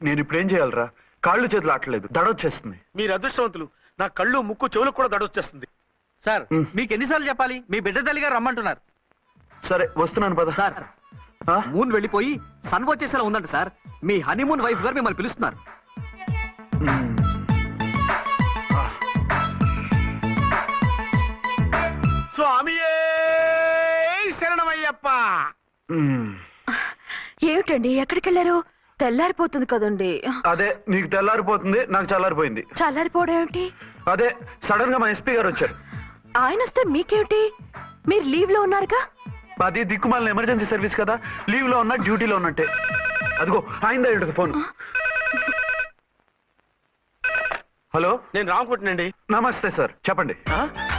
నేను ఇప్పుడు ఏం చేయాలరా? కాళ్ళు చేతులు ఆటలేదు, దడొచ్చేస్తుంది. మీరు అదృష్టవంతులు. నా కళ్ళు ముక్కు చెవులకు కూడా దడొచ్చేస్తుంది. సార్ మీకు ఎన్నిసార్లు చెప్పాలి? మీ బిడ్డ తల్లి గారు రమ్మంటున్నారు. సరే వస్తున్నాను పద. సార్ మూన్ వెళ్ళిపోయి సన్ వచ్చేసేలా ఉందంట సార్. మీ హనీమూన్ వైఫ్ గారు మిమ్మల్ని పిలుస్తున్నారు. స్వామియే శరణమయ్యప్ప. ఏమిటండి ఎక్కడికి వెళ్ళారు? తెల్లారిపోతుంది కదండి. అదే నీకు తెల్లారిపోతుంది, నాకు చల్లారిపోయింది. చల్లారిపోవడం ఏమిటి? అదే సడన్ గా మా ఎస్పీ గారు వచ్చారు. ఆయన వస్తే మీకేమిటి? మీరు లీవ్ లో ఉన్నారుగా. అది దిక్కుమాలిన ఎమర్జెన్సీ సర్వీస్ కదా, లీవ్ లో ఉన్నా డ్యూటీలో ఉన్నట్టే. అదిగో ఆయన ఫోన్. హలో, నేను రామకుంటునండి. నమస్తే సార్, చెప్పండి.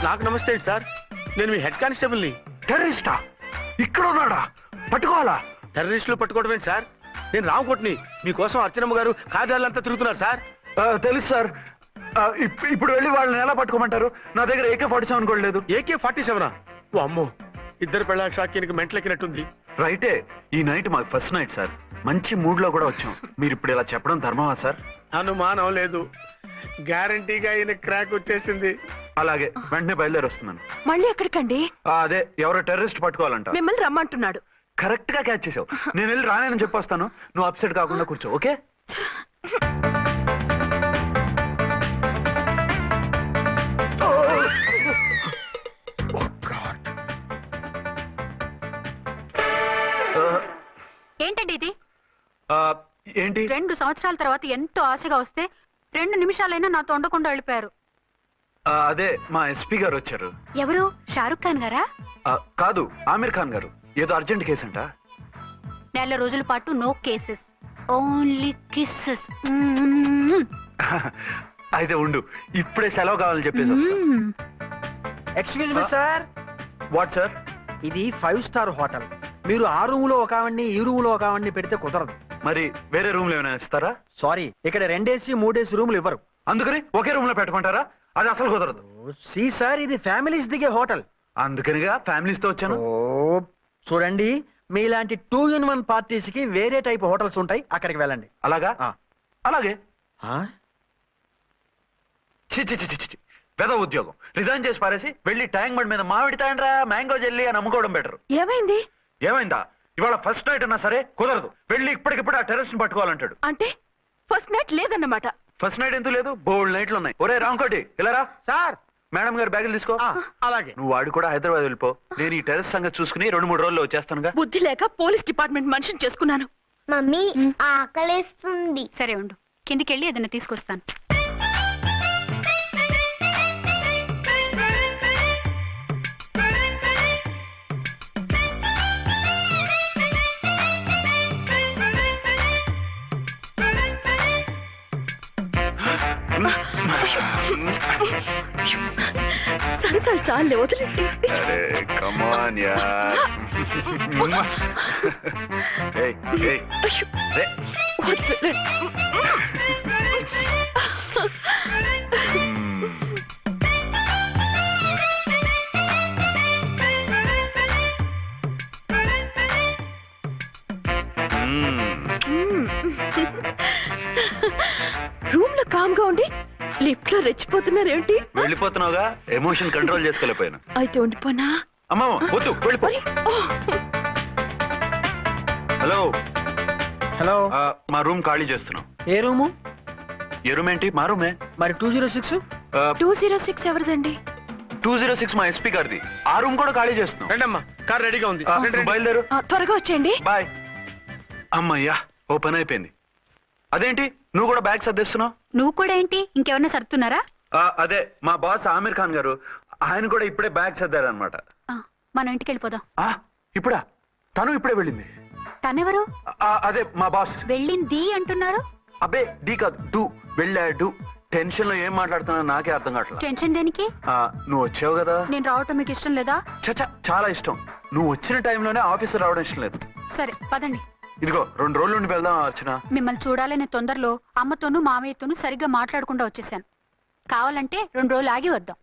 నాకు నమస్తే సార్. నేను మీ హెడ్ కానిస్టేబుల్ ని. టెర్రరిస్టా? ఇక్కడ ఉన్నాడా? పట్టుకోవాలా? టెర్రరిస్టులు పట్టుకోవడం ఏంటి సార్? నేను రామకోటిని. మీకోసం అర్చనమ్మ గారు కార్యాలయంతా తిరుగుతున్నారు సార్. తెలుసు సార్. ఇప్పుడు వెళ్ళి వాళ్ళని ఎలా పట్టుకోమంటారు? నా దగ్గర AK-47 కూడా లేదు. AK-47? ఓ అమ్మో, ఇద్దరు పెళ్ళ షాకీనికి మెంట్లెక్కినట్టుంది. రైటే, ఈ నైట్ మాకు ఫస్ట్ నైట్ సార్. మంచి మూడ్ లో కూడా వచ్చాం. మీరు ఇప్పుడు ఇలా చెప్పడం ధర్మమా సార్? అనుమానం లేదు, గ్యారంటీగా ఈయన క్రాక్ వచ్చేసింది. అలాగే, వెంటనే బయలుదేరి వస్తున్నాను. మళ్ళీ ఎక్కడికండి? అదే ఎవరో టెర్రరిస్ట్ పట్టుకోవాలంట. మిమ్మల్ని రమ్మంటున్నాడు. కరెక్ట్ గా క్యాచ్ చేసావు. నేను వెళ్ళి రానని చెప్పొస్తాను, నువ్వు అప్సెట్ కాకుండా కూర్చో. ఓకే? ఏంటండి ఇది? ఏంటి? 2 సంవత్సరాల తర్వాత ఎంతో ఆశగా వస్తే 2 నిమిషాలైనా నాతో ఉండకుండా వెళ్ళిపోయారు. అదే మా ఎస్పీ గారు వచ్చారు. ఎవరు? షారుఖ్ ఖాన్ గారా? కాదు, ఆమీర్ ఖాన్ గారు. ఏదో అర్జెంట్ కేసు అంట. 4 రోజుల పాటు నో కేసెస్, ఓన్లీ కిస్సెస్. అయితే ఉండు, ఇప్పుడే సెలవు కావాలని చెప్పేసి. Excuse me sir. What sir? ఇది 5 స్టార్ హోటల్. మీరు ఆ రూమ్ లో ఒక ఆవిడ్ని, ఈ రూమ్ లో ఒక ఆవిడ్ని పెడితే కుదరదు. మరి వేరే రూమ్ లో ఏమైనా ఇస్తారా? సారీ, ఇక్కడ 2 AC 3 AC రూములు ఇవ్వరు. అందుకని ఒకే రూమ్ లో పెట్టమంటారా? అది అసలు కుదరదు. సి సార్, ఇది ఫ్యామిలీస్ దిగే హోటల్. అందుకనిగా ఫ్యామిలీస్ తో వచ్చాను. చూడండి, మీలాంటి 2 in 1 పార్టీస్ కి వేరే టైప్ హోటల్స్ ఉంటాయి, అక్కడికి వెళ్ళండి. అలాగా? అలాగే. పెద్ద ఉద్యోగం రిజైన్ చేసి పారేసి వెళ్ళి ట్యాంక్ బండ్ మీద మామిడి తాండ్రా మ్యాంగో జెల్లీ అని అమ్ముకోవడం బెటర్. ఏమైంది? ఏమైందా? ఇవాళ ఫస్ట్ నైట్ అన్నా సరే కుదరదు. వెళ్ళి ఇప్పటికిప్పుడు ఆ టెర్రస్ ని పట్టుకోవాలంటాడు. అంటే ఫస్ట్ నైట్ లేదన్నమాట. ఫస్ట్ నైట్ ఎందుకు లేదు? బోల్డ్ నైట్లు ఉన్నాయి. ఒరే రాంకోటి, ఇలారా. సార్, మేడం గారు బ్యాగులు తీసుకో. అలాగే. నువ్వు వాడు కూడా హైదరాబాద్ వెళ్ళిపో. నేను ఈ టెర్రస్ సంగతి చూసుకుని 2-3 రోజుల్లో వచ్చేస్తానుగా. బుద్ధి లేక పోలీస్ డిపార్ట్మెంట్ మనిషిని చేసుకున్నాను. మమ్మీ ఆకలేస్తుంది. సరే ఉండు, కిందికి వెళ్ళి ఏదైనా తీసుకొస్తాను. సరసాలు చాలే, వదిలేసి. రూమ్ లో కామ్ గా ఉండి లిఫ్ట్ లో రెచ్చిపోతున్నారు ఏంటి? వెళ్ళిపోతున్నావుగా, ఎమోషన్ కంట్రోల్ చేసుకోలేకపోయాను. అయితే ఉండిపోనా? అమ్మా వద్దు, వెళ్ళిపో. హలో హలో, మా రూమ్ ఖాళీ చేస్తున్నాం. ఏ రూము? ఏ రూమ్ ఏంటి? మా రూమే. మరి 206? 206 ఎవరిదండి? 206 మా ఎస్పీ గారిది. ఆ రూమ్ కూడా ఖాళీ చేస్తున్నాం. రండమ్మా, కార్ రెడీగా ఉంది. బయలుదేరు. త్వరగా వచ్చేయండి. బాయ్. అమ్మయ్యా, ఓ పని అయిపోయింది. అదేంటి నువ్వు కూడా బ్యాగ్ సర్దేస్తున్నావు? నువ్వు కూడా ఏంటి, ఇంకెవరన్నా సర్దుతున్నారా? అదే మా బాస్ ఆమీర్ ఖాన్ గారు, ఆయన కూడా ఇప్పుడే బ్యాగ్ సర్దారు అనమాట. మనం ఇంటికి వెళ్ళిపోదాం. ఇప్పుడా? తను ఇప్పుడే వెళ్ళింది. తనెవరు? అదే మా బాస్. వెళ్ళింది అంటున్నారు. అబ్బే డీ కాదు, డూ. వెళ్ళాడు. టెన్షన్ లో ఏం మాట్లాడుతున్నా నాకే అర్థం కావట్లేదు. టెన్షన్ దేనికి? నువ్వు వచ్చావు కదా. నేను రావటం మీకు ఇష్టం లేదా? చచ్చా, చాలా ఇష్టం. నువ్వు వచ్చిన టైంలోనే ఆఫీసర్ రావడం ఇష్టం లేదు. సరే పదండి. ఇదిగో 2 రోజుల నుండి వెళ్దాం అర్చన. మిమ్మల్ని చూడాలనే తొందరలో అమ్మతోనూ మామయ్యతోనూ సరిగ్గా మాట్లాడకుండా వచ్చేసాను. కావాలంటే 2 రోజులు ఆగి వద్దాం.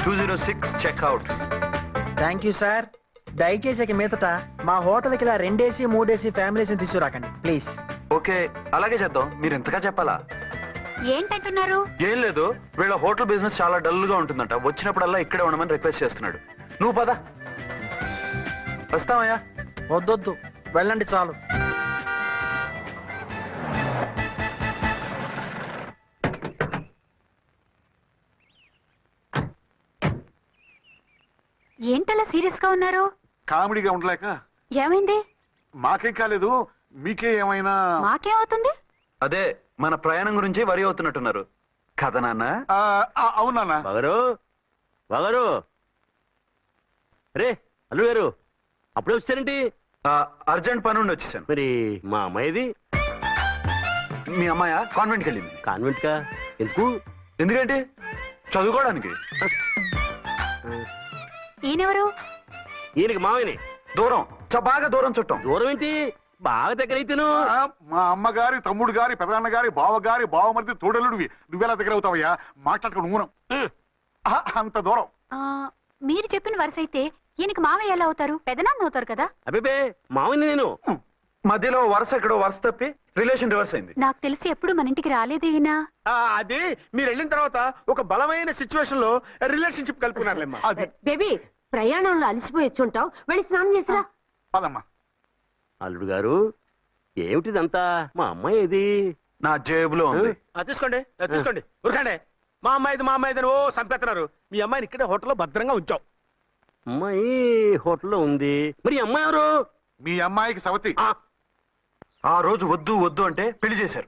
206 చెక్అవుట్. Thank you sir. దయచేసి ఇక మీదట మా హోటల్కి ఇలా 2 AC 3 AC ఫ్యామిలీస్ తీసుకురాకండి ప్లీజ్. ఓకే అలాగే చేద్దాం. మీరు ఎంతగా చెప్పాలా? ఏంటంటున్నారు? ఏం లేదు, వీళ్ళ హోటల్ బిజినెస్ చాలా డల్ గా ఉంటుందంట. వచ్చినప్పుడల్లా ఇక్కడే ఉండమని రిక్వెస్ట్ చేస్తున్నాడు. నువ్వు పద. వస్తామయ్యా. వద్దొద్దు, వెళ్ళండి చాలు. ఏంటలా సీరియస్ గా ఉన్నారు? కామెడీగా ఉండలేక. ఏమైంది? మాకేం కాలేదు, మీకే ఏమైనా? మాకేమవుతుంది? అదే మన ప్రయాణం గురించి వరి అవుతున్నట్టున్నారు కదా నాన్న? అవునా? బాగారు బాగారు రే అల్లుడు గారు అప్పుడే వచ్చారేంటి? అర్జెంట్ పని ఉండి వచ్చేసాను. మరి మా అమ్మాయిది? మీ అమ్మాయ కాన్వెంట్కి వెళ్ళింది. కాన్వెంట్ కా? ఎందుకు? ఎందుకంటే చదువుకోవడానికి. ఈయనెవరు? ఈయనకి మామయ్యని. దూరం, బాగా దూరం చుట్టాం. దూరం ఏంటి, బాగా దగ్గర అయితేను. మా అమ్మగారి, తమ్ముడు గారి, పెదనాన్న గారి, బావగారి, బావమరిది, తోడలుడివి. నువ్వెలా దగ్గర అవుతావయ్యా? మాట్లాడుకుని ఊనం. అంత దూరం. మీరు చెప్పిన వరుస అయితే ఈయనకి మామయ్య ఎలా అవుతారు? పెదనాన్న అవుతారు కదా. అబ్బే మామయ్యని నేను. మధ్యలో వరుస ఎక్కడో వరుస తప్పి రిలేషన్ రివర్స్ అయింది. నాకు తెలిసి ఎప్పుడు మన ఇంటికి రాలేదు ఈయన. అది మీరు వెళ్ళిన తర్వాత ఒక బలమైన సిచ్యువేషన్ లో రిలేషన్షిప్ కలుపుకున్నారులేమ్మా. అది బేబీ ప్రయాణంలో అలసిపోయి వచ్చుంటావు, వెళ్ళి స్నానం చేసిరా. పదమ్మా. అల్లుడు గారు ఏమిటిదంతా? మా అమ్మాయి ఏది? నా జేబులో ఉంది. తీసుకోండి తీసుకోండి, ఉరకండి. మా అమ్మాయిది ఓ చంపేస్తున్నారు. మీ అమ్మాయిని ఇక్కడే హోటల్లో భద్రంగా ఉంచాం. అమ్మాయి హోటల్లో ఉంది. మరి ఈ అమ్మాయి ఎవరు? మీ అమ్మాయికి సవతి. ఆ రోజు వద్దు వద్దు అంటే పెళ్లి చేశారు.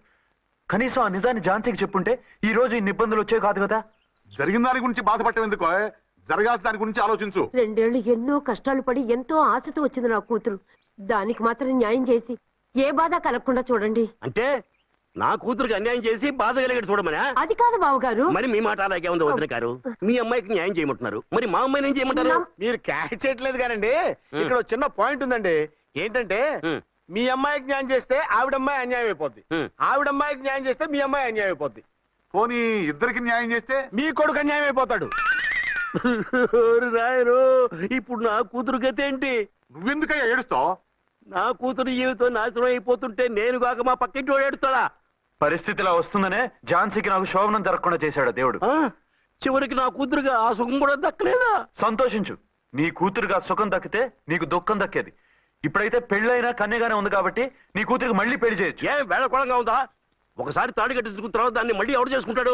కనీసం ఆ నిజాన్ని ఝాన్సీకి చెప్పుంటే ఈ రోజు ఇన్ని ఇబ్బందులు వచ్చే కాదు కదా. జరిగిన దాని గురించి బాధపడటం ఎందుకు? జరగాల్సిన దాని గురించి ఆలోచించు. 2 ఏళ్లు ఎన్నో కష్టాలు పడి ఎంతో ఆశతో వచ్చింది నా కూతురు. దానికి మాత్రం న్యాయం చేసి ఏ బాధ కలగకుండా చూడండి. అంటే నా కూతురికి అన్యాయం చేసి బాధ కలిగేది చూడమనా? అది కాదు బావగారు. మరి మీ మాట అలాగే ఉంది వదిన గారు. మీ అమ్మాయికి న్యాయం చేయమంటున్నారు, మరి మా అమ్మాయిని ఏం చేయమంటారు? మీరు క్యాచ్ చేయట్లేదు కానండి. ఇక్కడ ఒక చిన్న పాయింట్ ఉందండి. ఏంటంటే మీ అమ్మాయికి న్యాయం చేస్తే ఆవిడమ్మాయి అన్యాయం అయిపోద్ది, ఆవిడమ్మాయికి న్యాయం చేస్తే మీ అమ్మాయి అన్యాయం అయిపోద్ది. పోనీ ఇద్దరికి న్యాయం చేస్తే మీ కొడుకు అన్యాయం అయిపోతాడు. రాయరు, ఇప్పుడు నా కూతురు గతి ఏంటి? నువ్వెందుకయ్యా ఏడుస్తావు? నా కూతురు జీవితం నాశనం అయిపోతుంటే నేను కాక మా పక్కింటి వాడు ఏడుస్తాడా? పరిస్థితిలా వస్తుందనే ఝాన్సీకి నాకు శోభనం జరగకుండా చేశాడు దేవుడు. చివరికి నా కూతురుగా ఆ సుఖం కూడా దక్కలేదా? సంతోషించు, నీ కూతురుగా సుఖం దక్కితే నీకు దుఃఖం దక్కేది. ఇప్పుడైతే పెళ్ళైనా కన్యగానే ఉంది కాబట్టి నీ కూతురికి మళ్ళీ పెళ్లి చేయొచ్చు. ఏం వేళకోళంగా ఉందా? ఒకసారి తాడి కట్టించుకున్న తర్వాత దాన్ని మళ్ళీ ఎవడు చేసుకుంటాడు?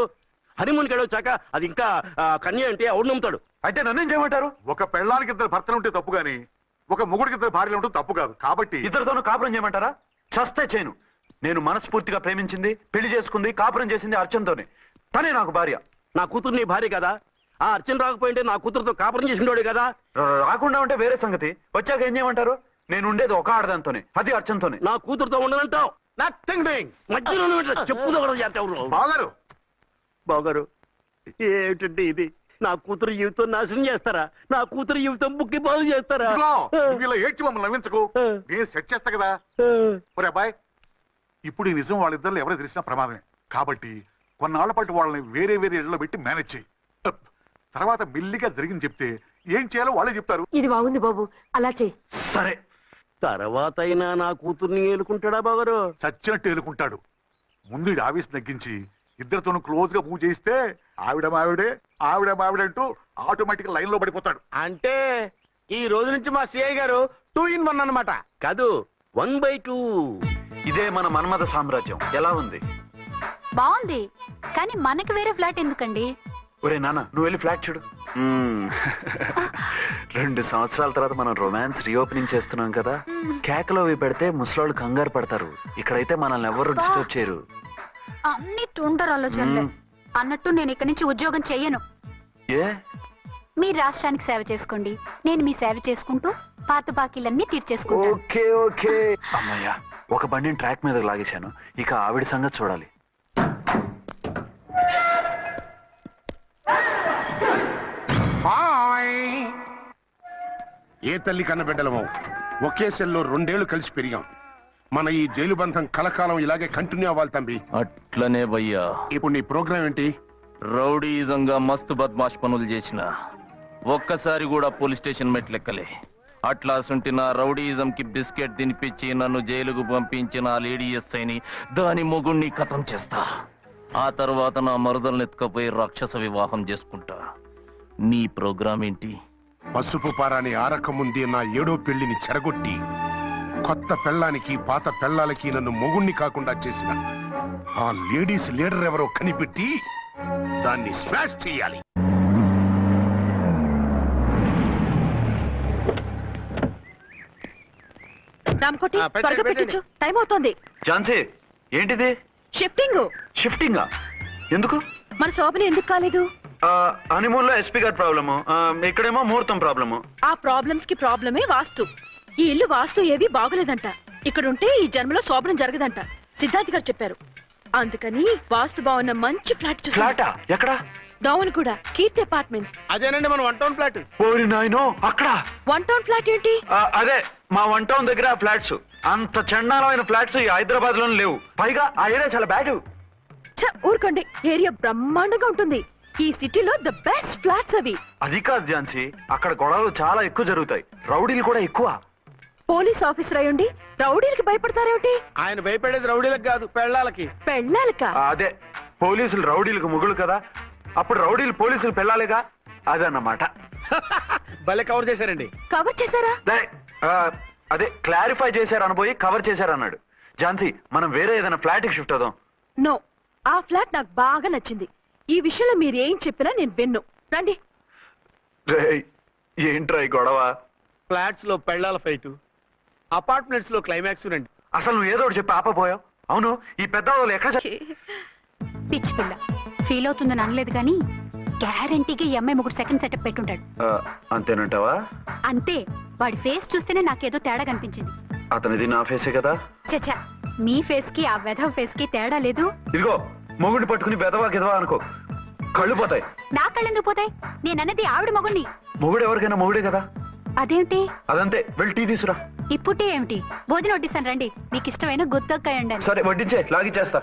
హనీమూన్కి వెళ్ళొచ్చాక అది ఇంకా కన్య అంటే ఎవడు నమ్ముతాడు? అయితే నన్నేం చేయమంటారు? ఒక పెళ్ళానికి 2 భర్తలు ఉంటే తప్పు గాని ఒక మొగుడికి 2 భార్యలు ఉంటే తప్పు కాదు. కాబట్టి ఇద్దరితోనూ కాపురం చేయమంటారా? చస్తే చేయను. నేను మనస్ఫూర్తిగా ప్రేమించింది, పెళ్లి చేసుకుంది, కాపురం చేసింది అర్చనతోనే. తనే నాకు భార్య. నా కూతురు నీ భార్య కదా? ఆ అర్చన రాకపోయింటే నా కూతురుతో కాపురం చేసినోడే కదా? రాకుండా ఉంటే వేరే సంగతి. వచ్చాక ఏం చేయమంటారు? నేను ఉండేది ఒక ఆడదాంతోనే, అది అర్చనతోనే. నా కూతురుతో ఉండనంటావు? Nothing doing. మధ్యలో చెప్పుదో కూడా చేస్తావు. బాగారు బాగారు ఏమిటంటే ఇది? నా కూతురు జీవితం నాశనం చేస్తారా? నా కూతురు జీవితం బుక్కి పాలు చేస్తారా? ఇలా ఏడ్చి మమ్మల్ని నవ్వించకు. నేను సెట్ చేస్తా కదా. ఒరే అబ్బాయి, ఇప్పుడు ఈ నిజం వాళ్ళిద్దరు ఎవరో తెలిసినా ప్రమాదమే. కాబట్టి కొన్నాళ్ల పాటు వాళ్ళని వేరే వేరే ఇళ్లలో పెట్టి మేనేజ్ చేయి. తర్వాత మెల్లిగా జరిగింది చెప్తే ఏం చేయాలో వాళ్ళే చెప్తారు. ఇది బాగుంది బాబు, అలా చెయ్యి. సరే, తర్వాత అయినా నా కూతుర్ని ఏలుకుంటాడా బాగారు? చచ్చినట్టు ఎలుకుంటాడు. ముందు ఈ ఆవేశం తగ్గించి ఇద్దరితోనూ క్లోజ్ గా మూవ్ చేయిస్తే ఆవిడ మావిడే అంటూ ఆటోమేటిక్ లైన్ లో పడిపోతాడు. అంటే ఈ రోజు నుంచి మా సిఐ గారు 2 in 1 అన్నమాట. కాదు, 1/2. ఇదే మన మన్మథ సామ్రాజ్యం. ఎలా ఉంది? బాగుంది, కానీ మనకి వేరే ఫ్లాట్ ఎందుకండి? ఒరే నాన్న, నువ్వు వెళ్ళి ఫ్లాట్ చూడు. 2 సంవత్సరాల తర్వాత మనం రొమాన్స్ రీఓపెనింగ్ చేస్తున్నాం కదా. కేకలో అవి పెడితే ముసలోళ్ళు కంగారు పడతారు. ఇక్కడైతే మనల్ని ఎవరు డిస్టర్బ్ చేయరు. అన్ని తొందర ఆలోచనలే. అన్నట్టు నేను ఇక్కడి నుంచి ఉద్యోగం చెయ్యను. ఏ? మీరు రాష్ట్రానికి సేవ చేసుకోండి, నేను మీ సేవ చేసుకుంటూ పాత బాకీలన్నీ తీర్చేసుకుంటాను. Okay okay. అమ్మయ్యా, ఒక బండిని ట్రాక్ మీద లాగేశాను. ఇక ఆవిడ సంగతి చూడాలి. ఏ తల్లి కన్న బిడ్డలమో ఒకే సెల్లో 2 ఏళ్లు కలిసి పెరిగాం. మన ఈ జైలు బంధం కలకాలం ఇలాగే కంటిన్యూ అవ్వాలి తంబి. అట్లనే భయ్యా. ఇప్పుడు నీ ప్రోగ్రామ్ ఏంటి? రౌడీజంగా మస్తు బద్మాష్ పనులు చేసిన ఒక్కసారి కూడా పోలీస్ స్టేషన్ మెట్లెక్కలే. అట్లాసుంటి నా రౌడీయిజం కి బిస్కెట్ తినిపించి నన్ను జైలుకు పంపించిన ఆ లేడీ ఎస్ఐని దాని మొగుణ్ణి ఖతం చేస్తా. ఆ తర్వాత నా మరుదలను ఎత్తుకపోయి రాక్షస వివాహం చేసుకుంటా. నీ ప్రోగ్రామ్ ఏంటి? పసుపు పారాని ఆరక ముందే నా 7వ పెళ్లిని చెరగొట్టి కొత్త పెళ్ళానికి పాత పెళ్ళాలకి నన్ను మొగుణ్ణి కాకుండా చేసిన ఆ లేడీస్ లీడర్ ఎవరో కనిపెట్టి దాన్ని స్మాష్ చేయాలి. రామకోటి త్వరగా పెట్టించు, టైం అవుతోంది. ఝాన్సీ ఏంటిది? షిఫ్టింగ్. షిఫ్టింగా? ఎందుకు? మన శోభని ఎందుకు కాలేదు? హనీమూన్ లో ఎస్పీ గారి ప్రాబ్లము, ఇక్కడేమో ముహూర్తం ప్రాబ్లము. ఆ ప్రాబ్లమ్స్ కి ప్రాబ్లమే వాస్తు. ఈ ఇల్లు వాస్తు ఏవి బాగోలేదంట. ఇక్కడ ఉంటే ఈ జన్మలో శోభనం జరగదంట సిద్ధార్థ్ గారు చెప్పారు. అందుకని వాస్తు బాగున్న మంచి ఫ్లాట్ చూసి. ఫ్లాటా? ఎక్కడ? డౌన్ కూడా కీర్తి అపార్ట్మెంట్. అదేనండి మన 1 టౌన్ ఫ్లాట్. ఓరి నాయనో, అక్కడ 1 టౌన్ ఫ్లాట్ ఏంటి? అదే మా 1 టౌన్ దగ్గర ఫ్లాట్స్. అంత చండాలమైన ఫ్లాట్స్ ఈ హైదరాబాద్ లోనే లేవు. పైగా ఆ ఏరియా చాలా బ్యాడ్. ఊరుకోండి, ఏరియా బ్రహ్మాండంగా ఉంటుంది. ఈ సిటీలో ద బెస్ట్ ఫ్లాట్స్ అవి. అది కాదు ఝాన్సీ, అక్కడ గొడవలు చాలా ఎక్కువ జరుగుతాయి, రౌడీలు కూడా ఎక్కువ. పోలీస్ ఆఫీసర్ అయ్యుండి రౌడీలకి భయపడతారేమిటి? ఆయన భయపడేది రౌడీలకు కాదు, పెళ్ళాలకి. పెళ్ళాలకా? అదే, పోలీసులు రౌడీలకు మొగులు కదా, అప్పుడు రౌడీలు పోలీసులు పెళ్ళాలిగా, అదన్నమాట. భలే కవర్ చేశారండి. కవర్ చేశారా? అదే క్లారిఫై చేశారు అనబోయి కవర్ చేశారు అన్నాడు. ఝాన్సీ, మనం వేరే ఏదైనా ఫ్లాట్ కి షిఫ్ట్ అవుదాం. నో, ఆ ఫ్లాట్ నాకు బాగా నచ్చింది. ఈ విషయంలో మీరు ఏం చెప్పినా నేను విన్ను. రండి. ఏంట్రా ఈ గొడవ? ఫ్లాట్స్ లో పెళ్ళాల ఫైట్, అపార్ట్మెంట్స్ లో క్లైమాక్స్ రండి. అసలు నువ్వు ఏదో ఒకటి చెప్పి ఆపపోయావు. అవును, ఈ పెద్ద వాళ్ళు ఎక్కడ? పిచ్చి పిల్ల ఫీల్ అవుతుందని అనలేదు కానీ గ్యారంటీగా ఈ అమ్మాయి ముగ్గురు సెకండ్ సెటప్ పెట్టుంటాడు. అంతేనంటావా? అంతే. వాడి ఫేస్ చూస్తేనే నాకేదో తేడా కనిపించింది. అతనిది నా ఫేసే కదా. చచ్చా, మీ ఫేస్ కి ఆ వెధవ ఫేస్ కి తేడా లేదు. ఇదిగో, మొగుడిని పట్టుకుని బెదవా గెదవా అనుకో, కళ్ళు పోతాయి. నా కళ్ళెందుకు పోతాయి? నేనన్నది ఆవిడ మొగుణ్ణి. మొగుడు ఎవరికైనా మొగుడే కదా. అదేంటి? అదంతే, వెళ్ళి టీ తీసురా. ఇప్పుడు టీ ఏమిటి? భోజనం వడ్డిస్తాను రండి. మీకు ఇష్టమైన గుత్తొక్కాయ ఉండండి. సరే వడ్డించే, లాగిచ్చేస్తా.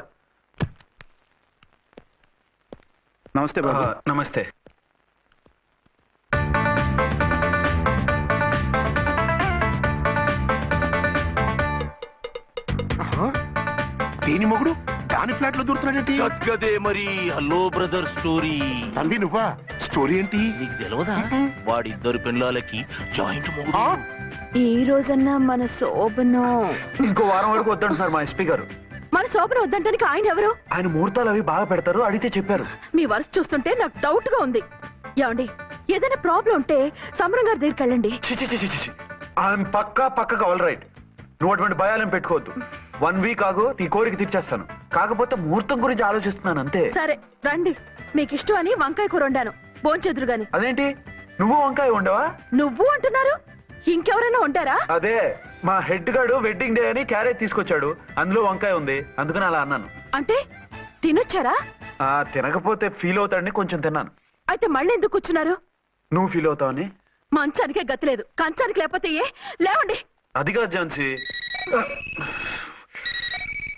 నమస్తే బాబు. నమస్తే. దేని మొగుడు దాని ఫ్లాట్ లో దూరుతున్నాడేంటి? కదే మరి. Hello brother story. తండ్రి నువ్వా? స్టోరీ ఏంటి? నీకు తెలియదా? వాడిద్దరు పిల్లలకి జాయింట్ మొగుడు. ఈ రోజన్నా మన శోభను. ఇంకో వారం వరకు వద్దంటున్నారు మా ఎస్పీ గారు. మన శోభను వద్దంటానికి ఆయన ఎవరు? ఆయన ముహూర్తాలు అవి బాగా పెడతారు, అడిగితే చెప్పారు. మీ వరుస చూస్తుంటే నాకు డౌట్ గా ఉంది. ఏమండి, ఏదైనా ప్రాబ్లం ఉంటే సమరం గారి దగ్గరికి వెళ్ళండి. ఆయన పక్కగా ఆల్ రైట్. నువ్వు అటువంటి భయాలేం పెట్టుకోవద్దు. 1 వీక్ ఆగు, నీ కోరిక తీర్చేస్తాను. కాకపోతే ముహూర్తం గురించి ఆలోచిస్తున్నాను అంతే. సరే రండి. మీకు ఇష్టం అని వంకాయ కూర వండాను, భోంచెదురు గాని. అదేంటి, నువ్వు వంకాయ ఉండవా? నువ్వు అంటున్నారు, ఇంకెవరైనా ఉంటారా? అదే, మా హెడ్ గాడు వెడ్డింగ్ డే అని క్యారేజ్ తీసుకొచ్చాడు, అందులో వంకాయ ఉంది, అందుకని అలా అన్నాను. అంటే తినొచ్చారా? తినకపోతే ఫీల్ అవుతాడని కొంచెం తిన్నాను. అయితే మళ్ళీ ఎందుకు కూర్చున్నారు? నువ్వు ఫీల్ అవుతావని. మంచానికే గతి లేదు, కంచానికి లేకపోతే ఏ? లేవండి. అది కాదు ఝాన్సీ.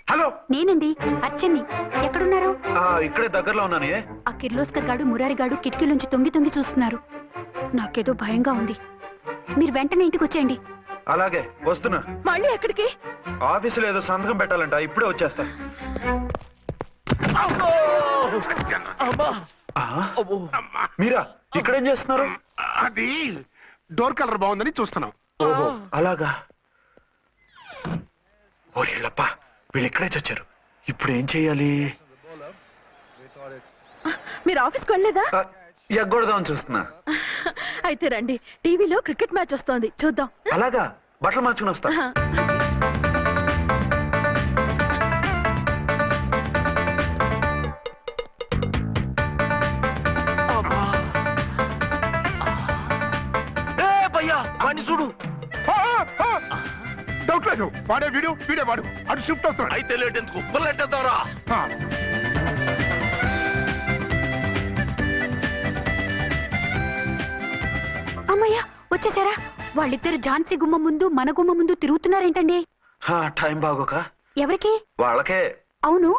హలో, నేనండి అర్చన్ని. ఎక్కడున్నారు? ఇక్కడే దగ్గరలో ఉన్నాను. ఆ కిర్లోస్కర్ గాడు మురారి గాడు కిటికీలోంచి తొంగి చూస్తున్నారు. నాకేదో భయంగా ఉంది. మీరు వెంటనే ఇంటికి వచ్చేయండి. అలాగే వస్తున్నా. మళ్ళీ ఎక్కడికి? ఆఫీసులో ఏదో సంతకం పెట్టాలంట, ఇప్పుడే వచ్చేస్తా. మీరా ఇక్కడేం చేస్తున్నారు? అది డోర్ కలర్ బాగుందని చూస్తున్నాం. ఓహో అలాగా. ఓరేళ్ళప్ప, వీళ్ళు ఇక్కడే చచ్చారు. ఇప్పుడు ఏం చెయ్యాలి? మీరు ఆఫీస్కి వెళ్ళలేదా? ఎగ్గొడదామని చూస్తున్నా. అయితే రండి, టీవీలో క్రికెట్ మ్యాచ్ వస్తోంది, చూద్దాం. అలాగా, బట్టలు మార్చుకుని వస్తా. చూడు, డౌట్ లేదు, వాడే వీడే వాడు. అటు షిఫ్ట్ అవుతున్నాడు. అయితే లేట్ ఎందుకు, బుల్లెట్టేద్దాంరా. అమ్మయ్యా, వచ్చేసారా? వాళ్ళిద్దరు ఝాన్సీ గుమ్మ ముందు మన గుమ్మ ముందు తిరుగుతున్నారేంటండి? టైం బాగోక. ఎవరికి? వాళ్ళకే. అవును,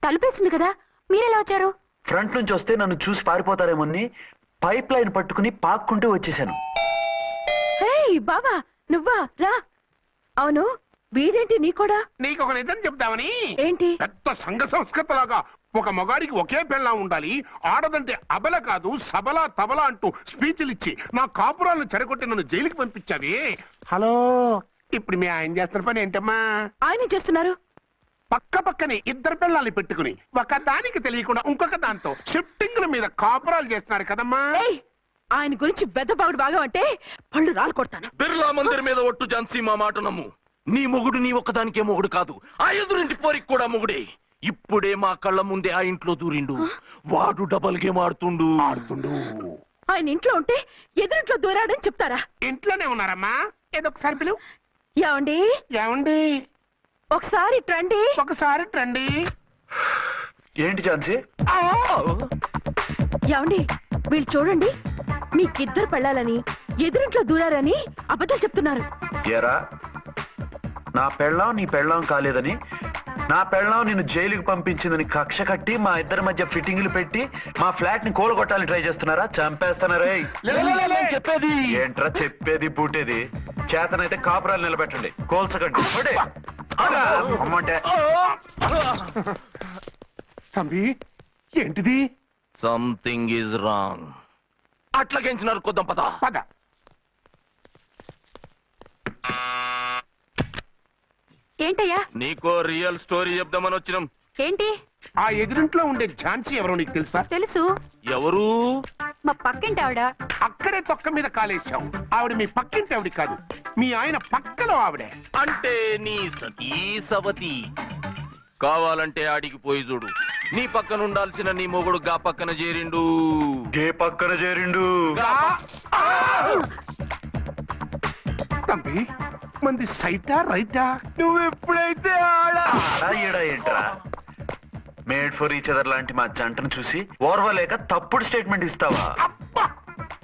తలుపేస్తుంది కదా, మీరెలా వచ్చారు? ఫ్రంట్ నుంచి వస్తే నన్ను చూసి పారిపోతారేమోని పైప్ లైన్ పట్టుకుని పాక్కుంటూ వచ్చేసాను. బావా నువ్వా రా. అవును వీడేంటి నీ కూడా? నీకు ఒక నిజం చెప్తామని. ఏంటి? పెద్ద సంఘ సంస్కృతలాగా ఒక మగాడికి ఒకే పెళ్ళ ఉండాలి, ఆడదంటే అబల కాదు సబల తబల అంటూ స్పీచ్లు ఇచ్చి నా కాపురాలను చెడగొట్టి నన్ను జైలుకి పంపించావి. హలో, ఇప్పుడు మీ ఆయన చేస్తున్న పని ఏంటమ్మా? ఆయన చేస్తున్నారు పక్క పక్కనే ఇద్దరు పిల్లల్ని పెట్టుకుని ఒక దానికి తెలియకుండా ఇంకొక దాంతో షిఫ్టింగ్ల మీద కాపురాలు చేస్తున్నారు కదమ్మా. ఆయన గురించి బెద్దబాగుడు బాగా అంటే పళ్ళు రాలు కొడతాను. బిర్లా మందిర్ మీద ఒట్టు ఝాన్సీ మా మాట నమ్ము. నీ మొగుడు నీ ఒక్కదానికే మొగుడు కాదు, ఆ ఎదురింటి పోరికి కూడా మొగుడే. ఇప్పుడే మా కళ్ళ ముందే ఆ ఇంట్లో దూరిండు. వాడు డబల్ గేమ్ ఆడుతుండు. ఆయన ఇంట్లో ఉంటే ఎదురింట్లో దూరాడని చెప్తారా? ఇంట్లోనే ఉన్నారమ్మా. ఏదొకసారి పిలువు. ఏమండి ఏమండి ఒకసారి ట్రండి. ఒకసారి ట్రండి. ఏంటి ఝాన్సీ? ఏమండి వీళ్ళు చూడండి, మీకిద్దరు పెళ్ళాలని ఎదురింట్లో దూరారని అబద్ధాలు చెప్తున్నారు. ఏరా, నా పెళ్ళాం నీ పెళ్ళాం కాలేదని, నా పెళ్ళాం నిన్ను జైలుకి పంపించిందని కక్ష కట్టి మా ఇద్దరి మధ్య ఫిట్టింగ్లు పెట్టి మా ఫ్లాట్ ని కూలగొట్టాలని ట్రై చేస్తున్నారా? చంపేస్తున్నారే. చెప్పేది ఏంట్రా చెప్పేది బూటేది? చేతనైతే కాపురాలు నిలబెట్టండి, కోల్చకండి. అమ్మంటే తంబి ఏంటిది? Something is wrong. అట్లాగేంచినారు కొద్దాం పద పద. ఏంటయ్యా? నీకో రియల్ స్టోరీ చెప్దామని వచ్చినాం. ఏంటి? ఆ ఎదురింట్లో ఉండే ఝాన్సీ ఎవరో నీకు తెలుసా? తెలుసు. ఎవరు? మా పక్కింటి ఆవిడ. అక్కడే తొక్క మీద కాలేశాం. ఆవిడ మీ పక్కింటి ఆవిడ కాదు, మీ ఆయన పక్కలో ఆవిడే. అంటే నీ సతీ సవతి. కావాలంటే ఆడికి పోయి చూడు. నీ పక్కన ఉండాల్సిన నీ మొగుడు గా పక్కన చేరిండు. గే పక్కన చేరిండు. తంబి మంది సైటా రైటా? నువ్వు ఎప్పుడైతే ఆడా ఈడా ఏంట్రా? మేడ్ ఫర్ ఈచ్ అదర్ లాంటి మా జంటను చూసి ఓర్వలేక తప్పుడు స్టేట్మెంట్ ఇస్తావా?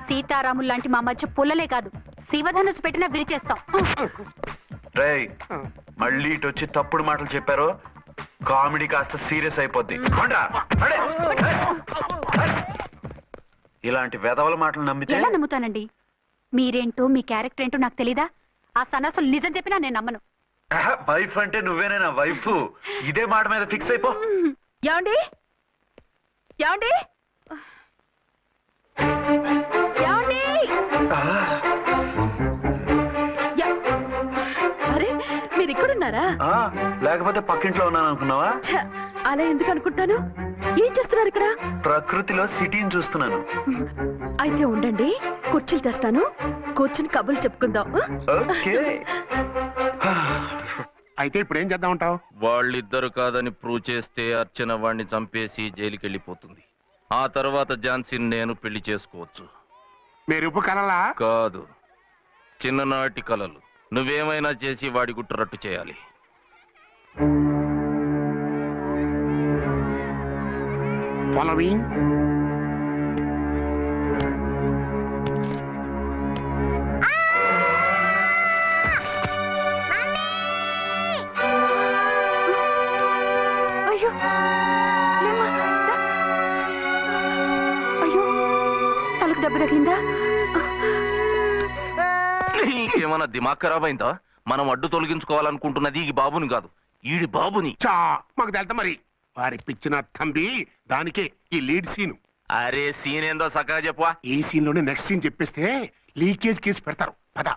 సీతారాములు లాంటి మా మధ్య పుల్లలే కాదు, శివధనుసు పెట్టినా విరిచేస్తాం. రేయ్, మళ్ళీ ఇటు వచ్చి తప్పుడు మాటలు చెప్పారో కామెడీ కాస్త సీరియస్ అయిపోద్ది. ఇలాంటి వెధవల మాటలు నమ్మితే ఎలా నమ్ముతానండి? మీరేంటో మీ క్యారెక్టర్ ఏంటో నాకు తెలీదా? ఆ సన్నాసులు నిజం చెప్పినా నేను నమ్మను. వైఫ్ అంటే నువ్వేనా వైఫ్? ఇదే మాట మీద ఫిక్స్ అయిపో. ఏమండి ఏమండి ఏమండి? అరే మీరు ఇక్కడున్నారా? లేకపోతే పక్కింట్లో ఉన్నాను అనుకున్నావా? అలా ఎందుకు అనుకుంటాను? ఏం చేస్తున్నారు ఇక్కడ? ప్రకృతిలో సిటీని చూస్తున్నాను. అయితే ఉండండి, కుర్చీలు తెస్తాను, కూర్చుని కబుర్లు చెప్పుకుందాం. ఓకే. అయితే ఇప్పుడు ఏం చేద్దాం అంటావు? వాళ్ళిద్దరు కాదని ప్రూవ్ చేస్తే అర్చన వాణ్ణి చంపేసి జైలుకి వెళ్ళిపోతుంది. ఆ తర్వాత ఝాన్సీని నేను పెళ్లి చేసుకోవచ్చు. మీరు కలలా? కాదు, చిన్ననాటి కలలు. నువ్వేమైనా చేసి వాడి గుట్టు రట్టు చేయాలి. ఫాలోయింగ్. అయ్యో లేమ్మా, దా. అయ్యో తలకు దెబ్బ తగిలిందా? నీకేమన్నా దిమాగ్ ఖరాబ్ అయిందా? మనం అడ్డు తొలగించుకోవాలనుకుంటున్నది ఈ బాబుని కాదు, ఈడి బాబుని. చా మాకు తెలుతా మరి. వారి పిచ్చిన తంబి, దానికే ఈ లీడ్ సీను. అరే సీన్ ఏందో సక్కగా చెప్పవా? ఈ సీన్ లోనే నెక్స్ట్ సీన్ చెప్పేస్తే లీకేజ్ కేసు పెడతారు. పద.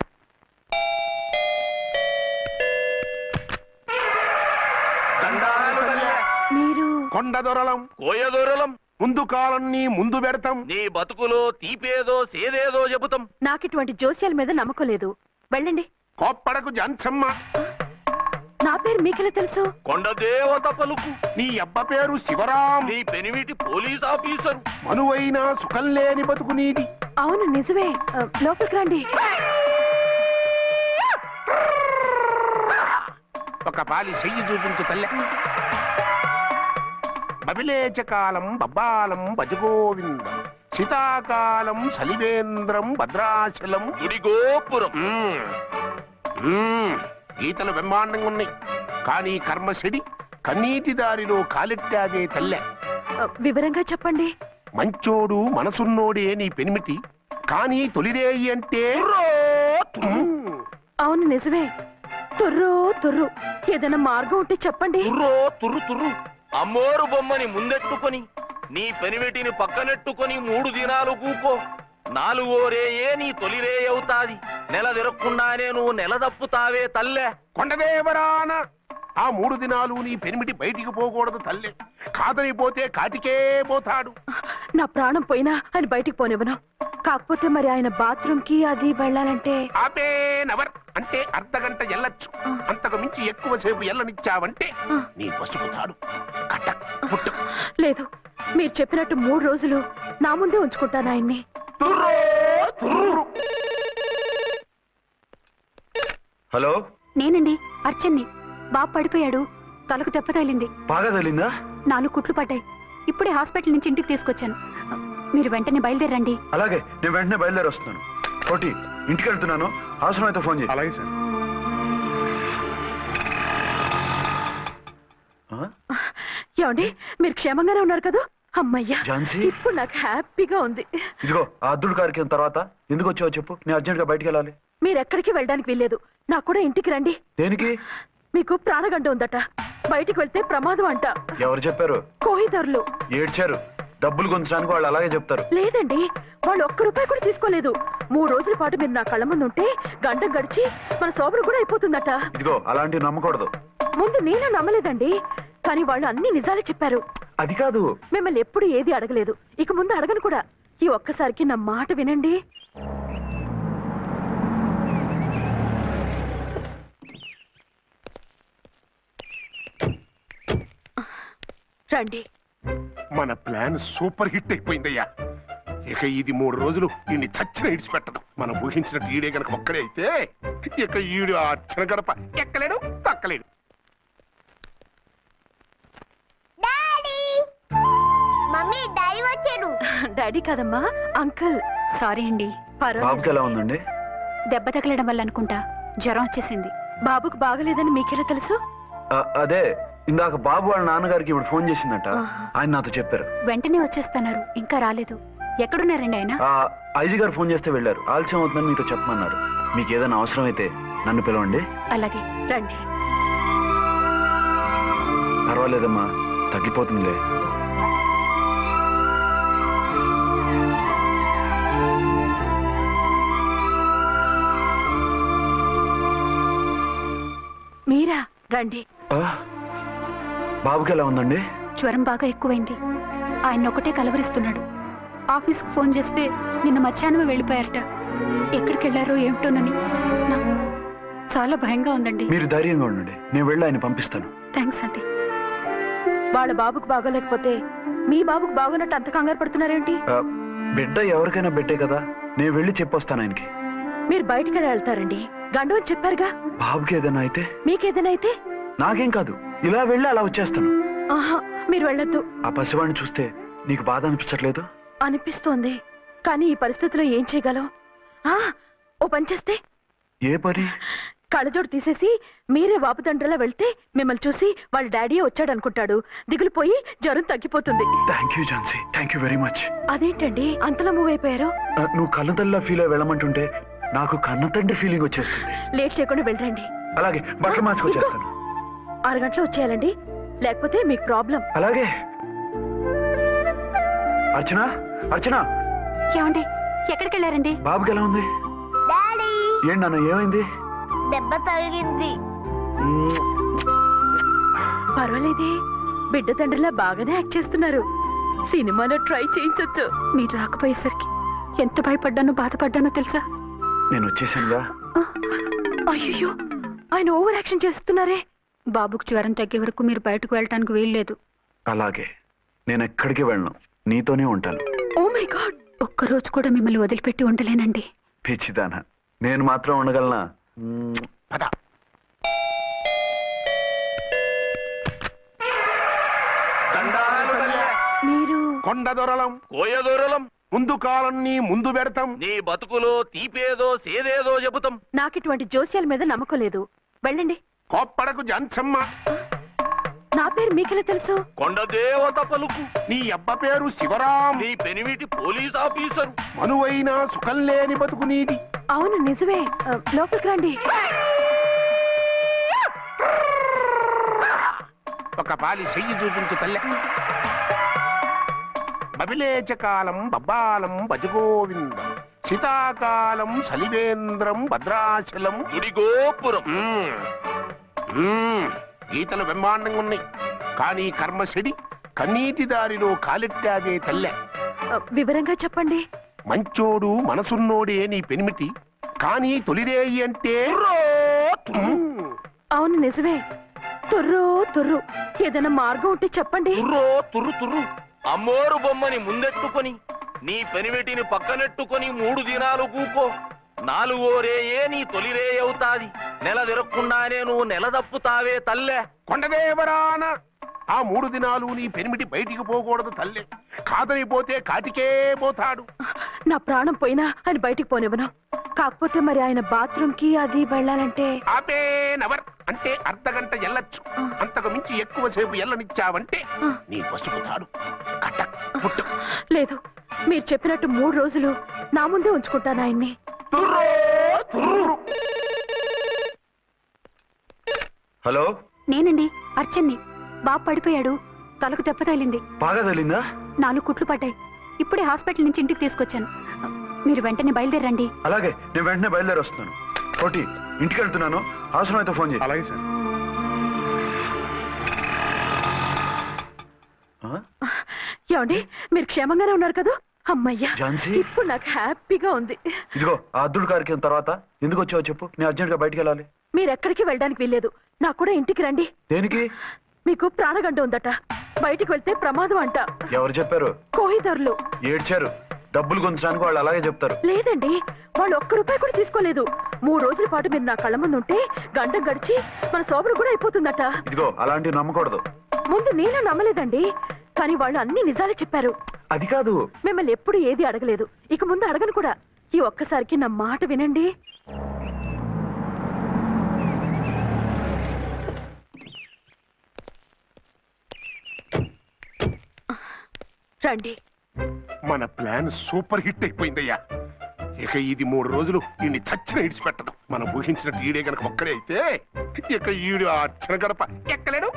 మీరు కొండ దొరలం కోయ దూరలం ముందు కాలన్నీ ముందు పెడతాం. నీ బతుకులో తీపేదో సేదేదో చెబుతాం. నాకు ఇటువంటి జోస్యాల మీద నమ్మకం లేదు. వెళ్ళండి. కోప్పడకు జంచమ్మ. నా పేరు మీకెలా తెలుసు? కొండ దేవత పలుకు. నీ అబ్బ పేరు శివరాం. నీ పెనిమిటి పోలీస్ ఆఫీసరు. మనువైన సుఖం లేని బతుకు నీది. అవును నిజమే. లోపలికి రండి. ఒక పాలి చెయ్యి చూపించు తల్లె. బబిలేచకాలం బబ్బాలం భజగోవిందం, శీతాకాలం సలివేంద్రం భద్రాచలం గుడి గోపురం. గీతలు బ్రహ్మాండంగా ఉన్నాయి, కానీ కర్మశడి కన్నీటి దారిలో కాలెట్టాగే తల్లె. వివరంగా చెప్పండి. మంచోడు మనసున్నోడే నీ పెనిమిటి, కానీ తొలిరేయి అంటే అవును నిజమే. తుర్రు తుర్రు ఏదైనా మార్గం ఉంటే చెప్పండి. తుర్రు తుర్రు అమ్మోరు బొమ్మని ముందెట్టుకొని నీ పెనివెటిని పక్కనెట్టుకొని 3 దినాలు కూకో. 4వ రేయే నీ తొలి రే అవుతాది. నెల తిరగకుండానే నువ్వు నెల తప్పుతావే తల్లే. కొండదేవరాన ఆ 3 దినాలు నీ పెనిమిటి బయటికి పోకూడదు తల్లి. కాదని పోతే కాటికే పోతాడు. నా ప్రాణం పోయినా ఆయన బయటికి పోనివ్వను. కాకపోతే మరి ఆయన బాత్రూమ్ కి అది వెళ్ళాలంటే ఆపేనవర్ అంటే అర్ధగంట ఎల్లొచ్చు. అంతకు మించి ఎక్కువసేపు ఎల్లనిచ్చావంటే నీ పసుపుతాడు కటక్ పుట్టక్. లేదు, మీరు చెప్పినట్టు 3 రోజులు నా ముందే ఉంచుకుంటాను ఆయన్ని. హలో, నేనండి, అర్చన్ని. బాబు పడిపోయాడు, తలకు దెబ్బ తగిలింది. బాగా తగిలిందా? 4 కుట్లు పడ్డాయి. ఇప్పుడే హాస్పిటల్ నుంచి ఇంటికి తీసుకొచ్చాను. మీరు వెంటనే బయలుదేరండి. అలాగే, నేను వెంటనే బయలుదేరి వస్తున్నాను. కోటి, ఇంటికి వెళ్తున్నాను. అవసరం అయితే ఫోన్ చేయి. అలాగే సార్. ఏమండి, మీరు క్షేమంగానే ఉన్నారు కదా? అమ్మయ్యా, ఝాన్సీ? ఇప్పుడు నాకు హ్యాపీగా ఉంది. ఇదిగో ఆ అద్దుడు కార్యక్రమం తర్వాత ఎందుకు వచ్చావో చెప్పు. నేను అర్జెంట్ గా బయటికి వెళ్ళాలి. మీరు ఎక్కడికి వెళ్ళడానికి వీల్లేదు. నాకు కూడా ఇంటికి రండి. దేనికి? మీకు ప్రాణగండ ఉందట. బయటికి వెళ్తే ప్రమాదం అంట. ఎవరు చెప్పారు? కోహిదర్లు ఏడ్చారు. డబ్బులు గుంచడానికి వాళ్ళు అలాగే చెప్తారు. లేదండి, వాళ్ళు ₹1 కూడా తీసుకోలేదు. 3 రోజుల పాటు మీరు నా కళ్ళ ముందు ఉంటే గంట గడిచి మన సోబరు కూడా అయిపోతుందట. ఇదిగో అలాంటివి నమ్మకూడదు. ముందు నేను నమ్మలేదండి, కానీ వాళ్ళు అన్ని నిజాలే చెప్పారు. అది కాదు, మిమ్మల్ని ఎప్పుడు ఏది అడగలేదు, ఇక ముందు అడగను కూడా. ఈ ఒక్కసారికి నా మాట వినండి. రండి. మన ప్లాన్ సూపర్ హిట్ అయిపోయిందయ్యా. ఇక ఇది 3 రోజులు ఈయన్ని చచ్చిన ఇడిచిపెట్టడం. మనం ఊహించినట్టు ఈడే గనక ఒక్కడే అయితే ఇక ఈడు ఆ అర్చన గడప ఎక్కలేడు, తక్కలేడు. మమ్మీ డాడీ వచ్చారు. డాడీ కాదమ్మా, అంకుల్. సారీ అండి. బాబుకి ఎలా ఉందండి? దెబ్బ తగలడం వల్ల అనుకుంటా జ్వరం వచ్చేసింది. బాబుకు బాగలేదని మీకెలా తెలుసు? అదే ఇందాక బాబు వాళ్ళ నాన్నగారికి ఇప్పుడు ఫోన్ చేసిందట. ఆయన నాతో చెప్పారు. వెంటనే వచ్చేస్తున్నారు, ఇంకా రాలేదు. ఎక్కడున్నారండి ఆయన? ఐజీ గారు ఫోన్ చేస్తే వెళ్ళారు. ఆలస్యం అవుతుందని మీతో చెప్పమన్నారు. మీకు ఏదైనా అవసరం అయితే నన్ను పిలవండి. అలాగే, రండి. పర్వాలేదమ్మా, తగ్గిపోతుందిలే. మీరా? రండి. బాబుకి ఎలా ఉందండి? జ్వరం బాగా ఎక్కువైంది. ఆయన ఒకటే కలవరిస్తున్నాడు. ఆఫీస్కు ఫోన్ చేస్తే నిన్న మధ్యాహ్నమే వెళ్ళిపోయారట. ఎక్కడికి వెళ్ళారో ఏమిటోనని నాకు చాలా భయంగా ఉందండి. మీరు ధైర్యంగా ఉండండి, నేను వెళ్ళి ఆయన పంపిస్తాను. థ్యాంక్స్ అండి. వాళ్ళ బాబుకు బాగోలేకపోతే మీ బాబుకు బాగున్నట్టు అంత కంగారు పడుతున్నారేంటి? బిడ్డ ఎవరికైనా బిడ్డే కదా, నేను వెళ్ళి చెప్పొస్తాను ఆయనకి. మీరు బయటికి వెళ్తారండి, గండు అని చెప్పారుగా. బాబుకి ఏదైనా అయితే? మీకేదైనా అయితే? నాకేం కాదు, ఇలా వెళ్ళి అలా వచ్చేస్తాను. ఆహా, మీరు వెళ్ళొద్దు. ఆ పసివాడిని చూస్తే నీకు బాధ అనిపించట్లేదు? అనిపిస్తోంది, కానీ ఈ పరిస్థితిలో ఏం చేయగలం? ఓ పని చేస్తే? ఏ పని? కళ్ళజోడు తీసేసి మీరే వాపుతండ్రలా వెళ్తే మిమ్మల్ని చూసి వాళ్ళ డాడీ వచ్చాడు అనుకుంటాడు. దిగులు పోయి జ్వరం తగ్గిపోతుంది. Thank you Jhansi, thank you very much. అదేంటండి అంతలా మూవ్ అయిపోయారు? నువ్వు కన్నతల్లిలా ఫీల్ అయి వెళ్ళమంటుంటే నాకు కన్నతండ్రి ఫీలింగ్ వచ్చేస్తుంది. లేట్ చేయకుండా వెళ్ళండి. అలాగే, బట్టలు మార్చుకొచ్చేస్తాను. 6 గంటలు వచ్చేయాలండి, లేకపోతే మీకు ప్రాబ్లం. అలాగే. అర్చన, అర్చన. ఏమండి, ఎక్కడికి వెళ్ళారండి? బాబుకి ఎలా ఉంది? డాడీ ఏంటి నాన్న, ఏమైంది? దెబ్బ తగిలింది. పర్వాలేదే, బిడ్డ తండ్రిలా బాగానే యాక్ట్ చేస్తున్నారు. సినిమాలో ట్రై చేయించొచ్చు. మీరు రాకపోయేసరికి ఎంత భయపడ్డానో బాధపడ్డానో తెలుసా? నేను వచ్చేసానుగా. అయ్యో, ఆయన ఓవర్ యాక్షన్ చేస్తున్నారే. బాబుకు జ్వరం తగ్గే వరకు మీరు బయటకు వెళ్ళటానికి వీల్లేదు. అలాగే, నేను ఎక్కడికి వెళ్ళను, నీతోనే ఉంటాను. ఓ మై గాడ్, ఒక్కరోజు కూడా మిమ్మల్ని వదిలిపెట్టి ఉండలేనండి. పిచ్చిదానా, నేను మాత్రం ఉండగలనా? పద. మీరు కొండ దొరలం, కోయ దూరలం, ముందు కాలన్నీ ముందు పెడతాం. నీ బతుకులో తీపేదో సేదేదో చెబుతాం. నాకు ఇటువంటి జోస్యాల మీద నమ్మకం లేదు. వెళ్ళండి. కోప్పడకు జాన్సమ్మ. నా పేరు మీకెలా తెలుసు? కొండ దేవత పలుకు. నీ అబ్బ పేరు శివరాం. నీ పెనిమిటి పోలీస్ ఆఫీసరు. మనువైన సుఖం లేని బతుకు నీది. అవును నిజమే లోపలికి రండి. ఒక పాలి చెయ్యి చూపించు తల్లె. బబిలేచకాలం బబ్బాలం భజగోవిందం శీతాకాలం సలివేంద్రం భద్రాచలం గుడిగోపురం. గీతలు బ్రహ్మాండంగా ఉన్నాయి, కానీ కర్మశడి కన్నీటి దారిలో కాలెట్టాగే తల్లె. వివరంగా చెప్పండి. మంచోడు మనసున్నోడే నీ పెనిమిటి, కానీ తొలిరేయి అంటే అవును నిజమే. తుర్రు తుర్రు ఏదైనా మార్గం ఉంటే చెప్పండి. తుర్రో తుర్రు తుర్రు అమ్మోరు బొమ్మని ముందెట్టుకొని నీ పెనిమిటిని పక్కనెట్టుకొని 3 దినాలు కూకో. 4వ రేయే నీ తొలి రే అవుతాది. నెల తిరగకుండానే నువ్వు నెల తప్పుతావే తల్లే. కొండదేవరాన ఆ 3 దినాలు నీ పెనిమిటి బయటికి పోకూడదు తల్లే. కాదని పోతే కాటికే పోతాడు. నా ప్రాణం పోయినా అని బయటికి పోనివ్వను. కాకపోతే మరి ఆయన బాత్రూమ్ కి అది వెళ్ళాలంటే ఆపేనవర్ అంటే అర్ధగంట ఎల్లొచ్చు. అంతకు మించి ఎక్కువసేపు ఎల్లనిచ్చావంటే నీ పసుపుతాడు కటక్ పుట్టు. లేదు, మీరు చెప్పినట్టు 3 రోజులు నా ముందే ఉంచుకుంటాను ఆయన్ని. హలో, నేనండి అర్చన్ని. బాబు పడిపోయాడు, తలకు దెబ్బ తగిలింది. బాగా తగిలిందా? 4 కుట్లు పడ్డాయి. ఇప్పుడే హాస్పిటల్ నుంచి ఇంటికి తీసుకొచ్చాను. మీరు వెంటనే బయలుదేరండి. అలాగే, నేను వెంటనే బయలుదేరి వస్తున్నాను. కోటి, ఇంటికి వెళ్తున్నాను. అవసరం అయితే ఫోన్ చేయి. అలాగే సార్. ఏమండి, మీరు క్షేమంగానే ఉన్నారు కదా? అమ్మయ్యా, ఝాన్సీ? ఇప్పుడు నాకు హ్యాపీగా ఉంది. ఇదిగో ఆ అద్దుడు కార్యక్రమం తర్వాత ఎందుకు వచ్చావో చెప్పు. నేను అర్జెంట్ గా బయటికి వెళ్ళాలి. మీరు ఎక్కడికి వెళ్ళడానికి వీల్లేదు. నాకు కూడా ఇంటికి రండి. దేనికి? మీకు ప్రాణగంట ఉందట, బయటికి వెళ్తే ప్రమాదం అంట. ఎవరు చెప్పారు? కోహిదర్లు ఏడ్చారు. డబ్బులు గుంచడానికి వాళ్ళు అలాగే చెప్తారు. లేదండి, వాళ్ళు ₹1 కూడా తీసుకోలేదు. 3 రోజుల పాటు మీరు నా కళ్ళ ముందు ఉంటే గంట గడిచి మన సోబరు కూడా అయిపోతుందట. ఇదిగో అలాంటివి నమ్మకూడదు. ముందు నేను నమ్మలేదండి, కానీ వాళ్ళు అన్ని నిజాలే చెప్పారు. అది కాదు, మిమ్మల్ని ఎప్పుడు ఏది అడగలేదు, ఇక ముందు అడగను కూడా. ఈ ఒక్కసారికి నా మాట వినండి. రండి. మన ప్లాన్ సూపర్ హిట్ అయిపోయిందయ్యా. ఇక ఇది 3 రోజులు ఈయన్ని చచ్చిన ఇడిచిపెట్టదు. మనం ఊహించినట్టు ఈడే గనక ఒక్కడే అయితే ఇక ఈడు ఆ అర్చన గడప ఎక్కలేడు.